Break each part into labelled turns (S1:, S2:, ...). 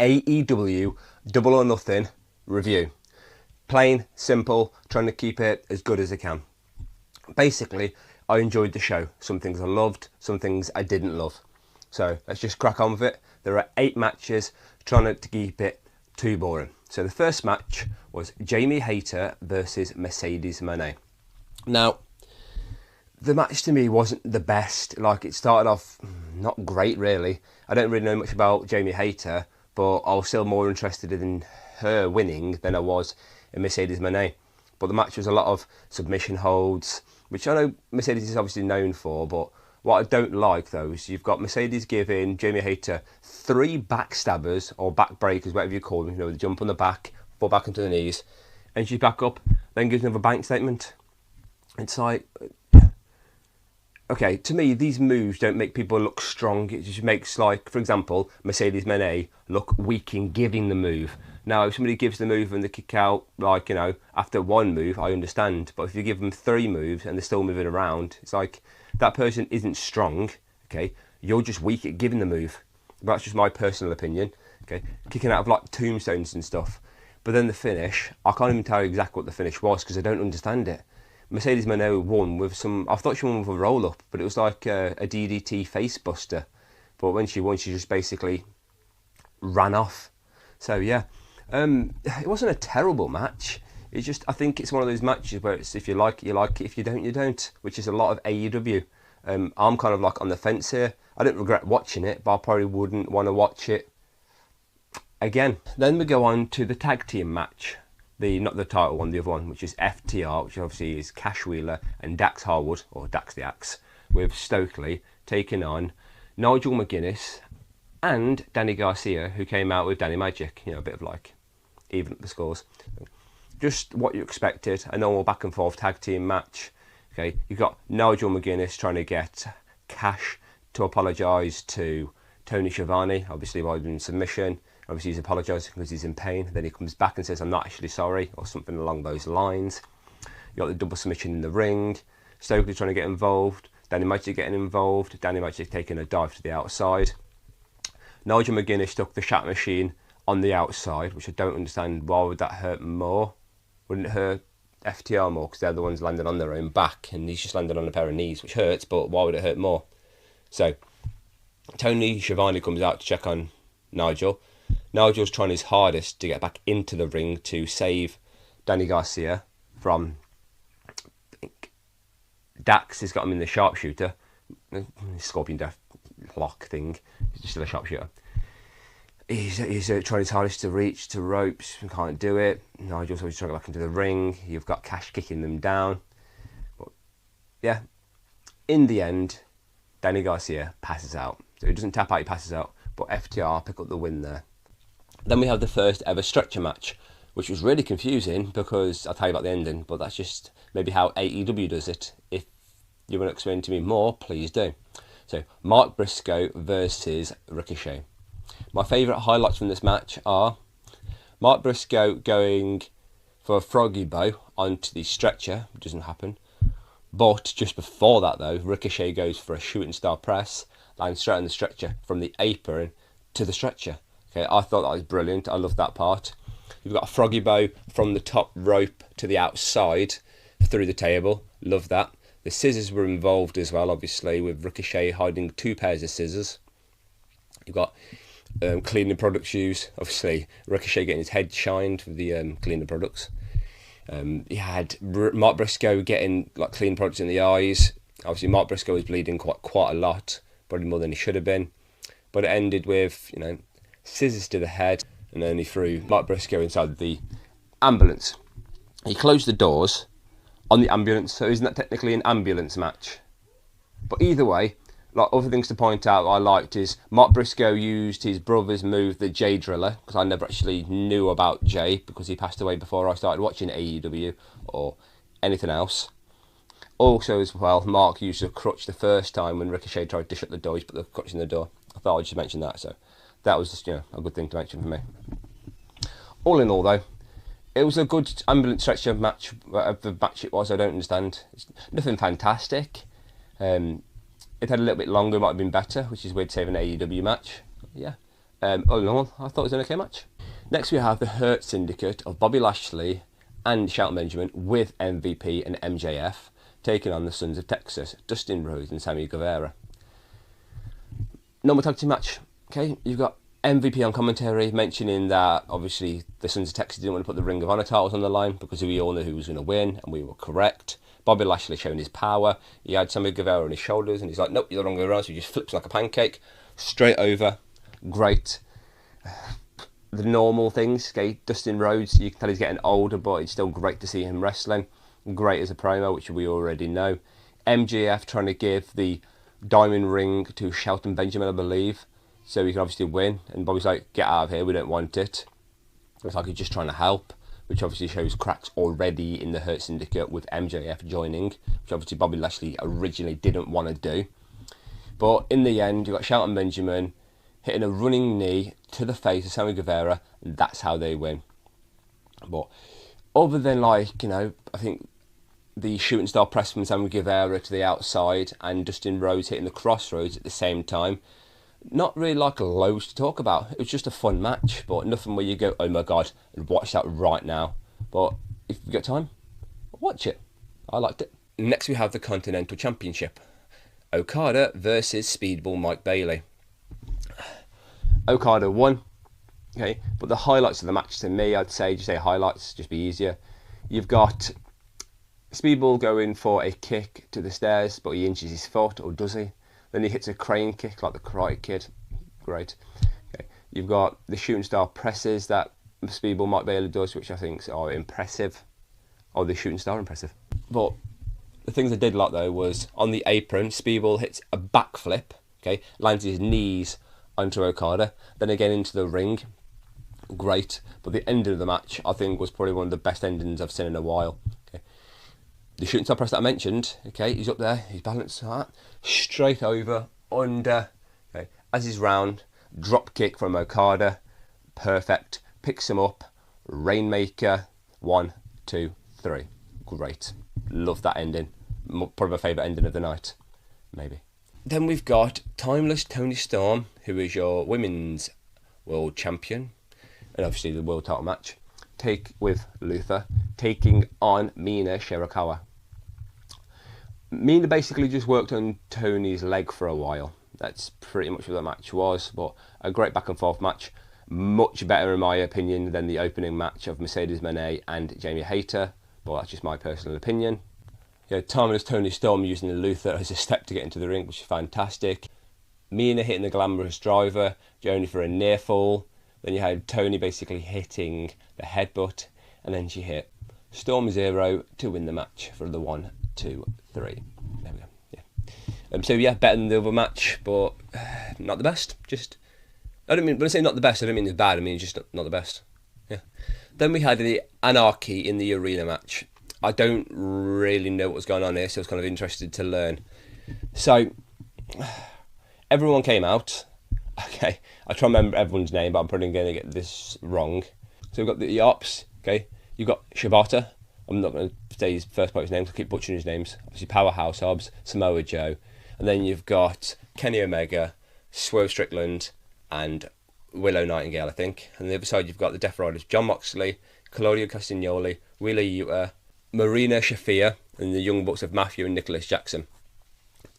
S1: AEW Double or Nothing review. Plain, simple, trying to keep it as good as I can. Basically, I enjoyed the show. Some things I loved, some things I didn't love. So let's just crack on with it. There are 8 matches, trying not to keep it too boring. So the first match was Jamie Hayter versus Mercedes Moné. Now, the match to me wasn't the best. Like, it started off not great really. I don't really know much about Jamie Hayter, but I was still more interested in her winning than I was in Mercedes Moné. But the match was a lot of submission holds, which I know Mercedes is obviously known for, but what I don't like though is you've got Mercedes giving Jamie Hayter 3 backstabbers or backbreakers, whatever you call them, the jump on the back, fall back onto the knees, and she's back up, then gives another bank statement. It's like, okay, to me, these moves don't make people look strong. It just makes, like, for example, Mercedes Moné look weak in giving the move. Now, if somebody gives the move and they kick out, like, after 1 move, I understand. But if you give them 3 moves and they're still moving around, it's like, that person isn't strong, okay? You're just weak at giving the move. That's just my personal opinion, okay? Kicking out of, like, tombstones and stuff. But then the finish, I can't even tell you exactly what the finish was because I don't understand it. Mercedes Moné won with some, I thought she won with a roll-up, but it was like a DDT face buster. But when she won, she just basically ran off. So yeah, it wasn't a terrible match. It's just, I think it's one of those matches where it's, if you like it, you like it, if you don't, you don't, which is a lot of AEW. I'm kind of like on the fence here. I don't regret watching it, but I probably wouldn't want to watch it again. Then we go on to the tag team match. Not the title one, the other one, which is FTR, which obviously is Cash Wheeler and Dax Harwood, or Dax the Axe, with Stokely taking on Nigel McGuinness and Danny Garcia, who came out with Danny Magic. A bit of like, even up the scores. Just what you expected, a normal back and forth tag team match. Okay, you've got Nigel McGuinness trying to get Cash to apologise to Tony Schiavone, obviously by doing submission. Obviously he's apologising because he's in pain. Then he comes back and says, I'm not actually sorry, or something along those lines. You got the double submission in the ring. Stokely trying to get involved. Danny Magic getting involved. Danny Magic taking a dive to the outside. Nigel McGuinness took the Shat Machine on the outside, which I don't understand. Why would that hurt more? Wouldn't it hurt FTR more? Because they're the ones landing on their own back, and he's just landed on a pair of knees, which hurts, but why would it hurt more? So, Tony Schiavone comes out to check on Nigel. Nigel's trying his hardest to get back into the ring to save Danny Garcia from, I think, Dax has got him in the sharpshooter, Scorpion Death lock thing. He's just still a sharpshooter. He's trying his hardest to reach to ropes, can't do it. Nigel's always trying to get back into the ring. You've got Cash kicking them down. But yeah, in the end, Danny Garcia passes out. So he doesn't tap out, he passes out. But FTR pick up the win there. Then we have the first ever stretcher match, which was really confusing because I'll tell you about the ending, but that's just maybe how AEW does it. If you want to explain to me more, please do. So, Mark Briscoe versus Ricochet. My favourite highlights from this match are Mark Briscoe going for a froggy bow onto the stretcher, which doesn't happen. But just before that though, Ricochet goes for a shooting star press, lying straight on the stretcher from the apron to the stretcher. Okay, I thought that was brilliant. I love that part. You've got a froggy bow from the top rope to the outside through the table. Love that. The scissors were involved as well, obviously, with Ricochet hiding 2 pairs of scissors. You've got cleaning products used. Obviously, Ricochet getting his head shined with the cleaning products. You had Mark Briscoe getting like cleaning products in the eyes. Obviously, Mark Briscoe was bleeding quite a lot, probably more than he should have been. But it ended with, scissors to the head, and then he threw Mark Briscoe inside the ambulance. He closed the doors on the ambulance, so isn't that technically an ambulance match? But either way, like, other things to point out I liked is Mark Briscoe used his brother's move, the Jay Driller, because I never actually knew about Jay because he passed away before I started watching AEW or anything else. Also as well, Mark used a crutch the first time when Ricochet tried to shut the door. He put the crutch in the door. I thought I'd just mention that, so that was just, a good thing to mention for me. All in all though, it was a good ambulance stretcher match. The match it was, I don't understand. It's nothing fantastic. It had a little bit longer, might have been better, which is weird to save an AEW match. Yeah, All in all, I thought it was an okay match. Next we have the Hurt Syndicate of Bobby Lashley and Shelton Benjamin with MVP and MJF taking on the Sons of Texas, Dustin Rhodes and Sammy Guevara. Normal tag team match. Okay, you've got MVP on commentary mentioning that obviously the Sons of Texas didn't want to put the Ring of Honor titles on the line because we all knew who was going to win, and we were correct. Bobby Lashley showing his power. He had Sammy Guevara on his shoulders and he's like, nope, you're the wrong way around, so he just flips like a pancake straight over. Great. The normal things, okay, Dustin Rhodes, you can tell he's getting older, but it's still great to see him wrestling. Great as a promo, which we already know. MJF trying to give the diamond ring to Shelton Benjamin, I believe, so he can obviously win. And Bobby's like, get out of here, we don't want it. It's like he's just trying to help, which obviously shows cracks already in the Hurt Syndicate with MJF joining, which obviously Bobby Lashley originally didn't want to do. But in the end, you've got Shelton Benjamin hitting a running knee to the face of Sammy Guevara, and that's how they win. But other than, like, you know, I think the shooting star press from Sammy Guevara to the outside and Dustin Rhodes hitting the crossroads at the same time, not really like loads to talk about. It was just a fun match, but nothing where you go, oh my god, and watch that right now. But if you've got time, watch it. I liked it. Next we have the Continental Championship. Okada versus Speedball Mike Bailey. Okada won, okay, but the highlights of the match to me, I'd say, just say highlights, just be easier. You've got Speedball going for a kick to the stairs, but he injures his foot, or does he? Then he hits a crane kick like the Karate Kid. Great. Okay. You've got the shooting star presses that Speedball Mike Bailey does, which I think are impressive. Oh, the shooting star impressive. But the things I did like though was on the apron, Speedball hits a backflip, okay, lands his knees onto Okada, then again into the ring. Great. But the end of the match, I think, was probably one of the best endings I've seen in a while. Okay. The shooting star press that I mentioned, okay, he's up there, he's balanced that, straight over, under, okay, as he's round, drop kick from Okada, perfect, picks him up, Rainmaker, 1, 2, 3, great, love that ending, probably my favourite ending of the night, maybe. Then we've got Timeless Toni Storm, who is your Women's World Champion, and obviously the World Title match, with Luther, taking on Mina Sherikawa. Mina basically just worked on Tony's leg for a while. That's pretty much what the match was, but a great back and forth match. Much better in my opinion than the opening match of Mercedes Moné and Jamie Hayter, but that's just my personal opinion. Yeah, Timeless Toni Storm using the Luther as a step to get into the ring, which is fantastic. Mina hitting the glamorous driver, Joni for a near fall. Then you had Tony basically hitting the headbutt, and then she hit Storm Zero to win the match for the 1, 2, 3. There we go. Yeah. So yeah, better than the other match, but not the best. Just, I don't mean, when I say not the best, I don't mean it's bad. I mean just not the best. Yeah. Then we had the Anarchy in the arena match. I don't really know what was going on here, so I was kind of interested to learn. So everyone came out. Okay, I try and remember everyone's name, but I'm probably going to get this wrong. So we've got the Ops. Okay, you've got Shibata. I'm not going to say his first part's name because I keep butchering his names. Obviously, Powerhouse Hobbs, Samoa Joe. And then you've got Kenny Omega, Swerve Strickland, and Willow Nightingale, I think. And on the other side, you've got the Death Riders, John Moxley, Claudio Castagnoli, Wheeler Yuta, Marina Shafir, and the Young Bucks of Matthew and Nicholas Jackson.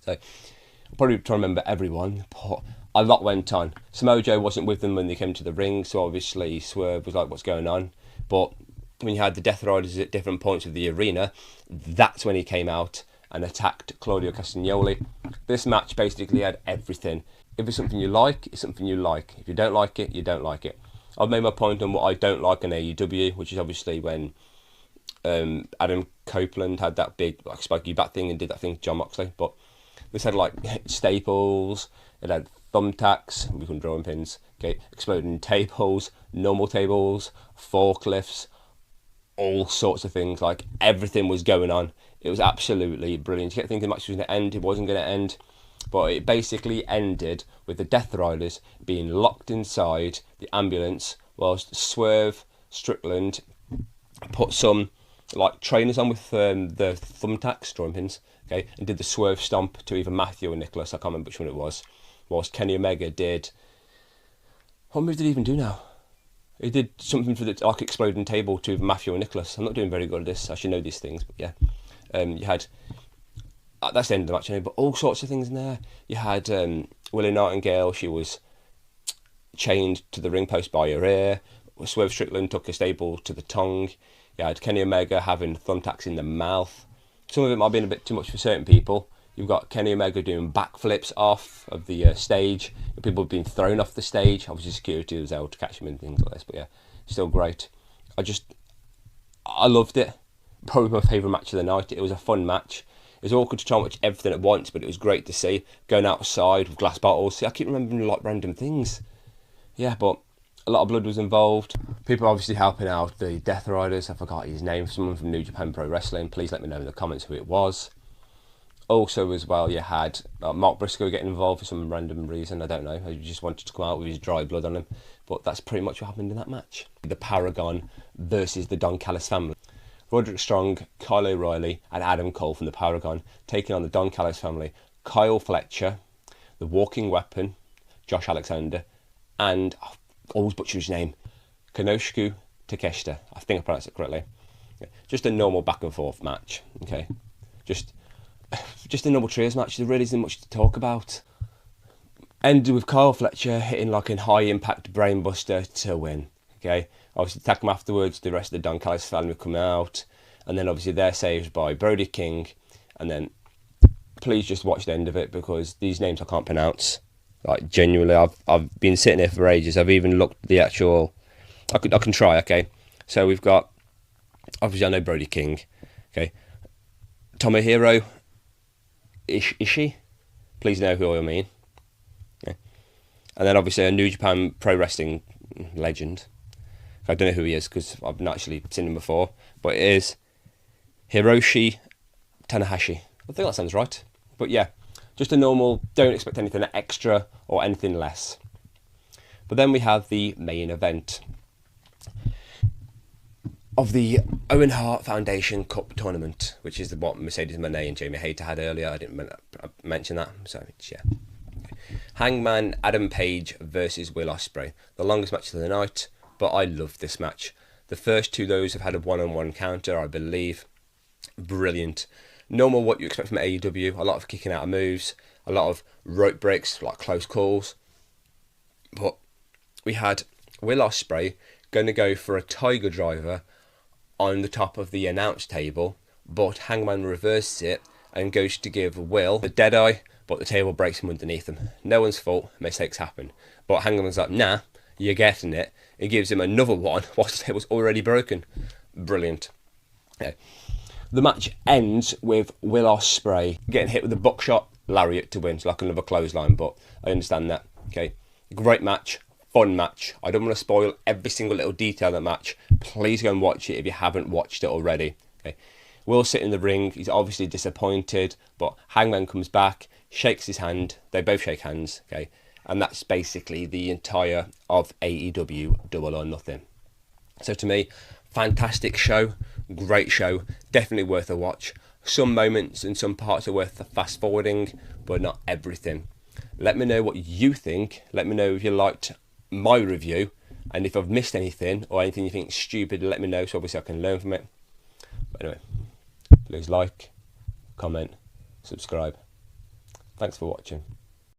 S1: So, I'll probably try to remember everyone, but a lot went on. Samoa Joe wasn't with them when they came to the ring, so obviously Swerve was like, what's going on? But when you had the Death Riders at different points of the arena, that's when he came out and attacked Claudio Castagnoli. This match basically had everything. If it's something you like, it's something you like. If you don't like it, you don't like it. I've made my point on what I don't like in AEW, which is obviously when Adam Copeland had that big like spiky bat thing and did that thing to John Moxley. But this had like staples, it had thumbtacks, we couldn't draw in pins, okay, exploding tables, normal tables, forklifts, all sorts of things. Like everything was going on. It was absolutely brilliant. You kept thinking the match was going to end, it wasn't going to end. But it basically ended with the Death Riders being locked inside the ambulance whilst Swerve Strickland put some like trainers on with the thumbtacks, drawing pins, okay, and did the Swerve stomp to either Matthew or Nicholas, I can't remember which one it was, whilst Kenny Omega did What move did he even do now? He did something for the like exploding table to Matthew and Nicholas. I'm not doing very good at this. I should know these things, but yeah. You had that's the end of the match anyway, but all sorts of things in there. You had Willie Nightingale. She was chained to the ring post by her ear. Swerve Strickland took a staple to the tongue. You had Kenny Omega having thumbtacks in the mouth. Some of it might have been a bit too much for certain people. You've got Kenny Omega doing backflips off of the stage. People have been thrown off the stage. Obviously security was able to catch them and things like this, but yeah, still great. I loved it. Probably my favourite match of the night. It was a fun match. It was awkward to try and watch everything at once, but it was great to see. Going outside with glass bottles. See, I keep remembering like random things. Yeah, but a lot of blood was involved. People obviously helping out the Death Riders. I forgot his name. Someone from New Japan Pro Wrestling. Please let me know in the comments who it was. Also, as well, you had Mark Brisco getting involved for some random reason. I don't know. He just wanted to come out with his dry blood on him. But that's pretty much what happened in that match. The Paragon versus the Don Callis family. Roderick Strong, Kyle O'Reilly, and Adam Cole from the Paragon taking on the Don Callis family. Kyle Fletcher, the Walking Weapon, Josh Alexander, and I always butcher his name, Konosuke Takeshita. I think I pronounced it correctly. Yeah. Just a normal back and forth match. Okay, just a normal trios match. There really isn't much to talk about. Ended with Kyle Fletcher hitting like a high impact brainbuster to win. Okay, obviously attack him afterwards. The rest of the Don Callis family come out, and then obviously they're saved by Brody King. And then please just watch the end of it because these names I can't pronounce. Like genuinely, I've been sitting here for ages. I've even looked at the actual. I can try. Okay, so we've got obviously I know Brody King. Okay, Tomohiro Ishii. Please know who I mean. Okay. And then obviously a New Japan Pro Wrestling legend. I don't know who he is because I've not actually seen him before, but it is Hiroshi Tanahashi. I think that sounds right. But yeah, just a normal, don't expect anything extra or anything less. But then we have the main event of the Owen Hart Foundation Cup Tournament, which is what Mercedes Moné and Jamie Hayter had earlier. I didn't mention that, so yeah. Hangman Adam Page versus Will Ospreay. The longest match of the night, but I love this match. The first two of those have had a one-on-one counter, I believe. Brilliant. Normal what you expect from AEW. A lot of kicking out of moves, a lot of rope breaks, like close calls. But we had Will Ospreay going to go for a Tiger Driver on the top of the announce table, but Hangman reverses it and goes to give Will the Deadeye, but the table breaks him underneath him. No one's fault, mistakes happen. But Hangman's like, nah, you're getting it. He gives him another one whilst the table's already broken. Brilliant. Okay. The match ends with Will Ospreay getting hit with a buckshot lariat to win. It's like another clothesline, but I understand that. Okay, great match. Fun match. I don't want to spoil every single little detail of that match. Please go and watch it if you haven't watched it already. Okay. Will's sitting in the ring. He's obviously disappointed, but Hangman comes back, shakes his hand. They both shake hands. Okay, and that's basically the entire of AEW Double or Nothing. So to me, fantastic show, great show, definitely worth a watch. Some moments and some parts are worth fast forwarding, but not everything. Let me know what you think. Let me know if you liked my review, and if I've missed anything or anything you think is stupid, let me know so obviously I can learn from it. But anyway, please like, comment, subscribe. Thanks for watching.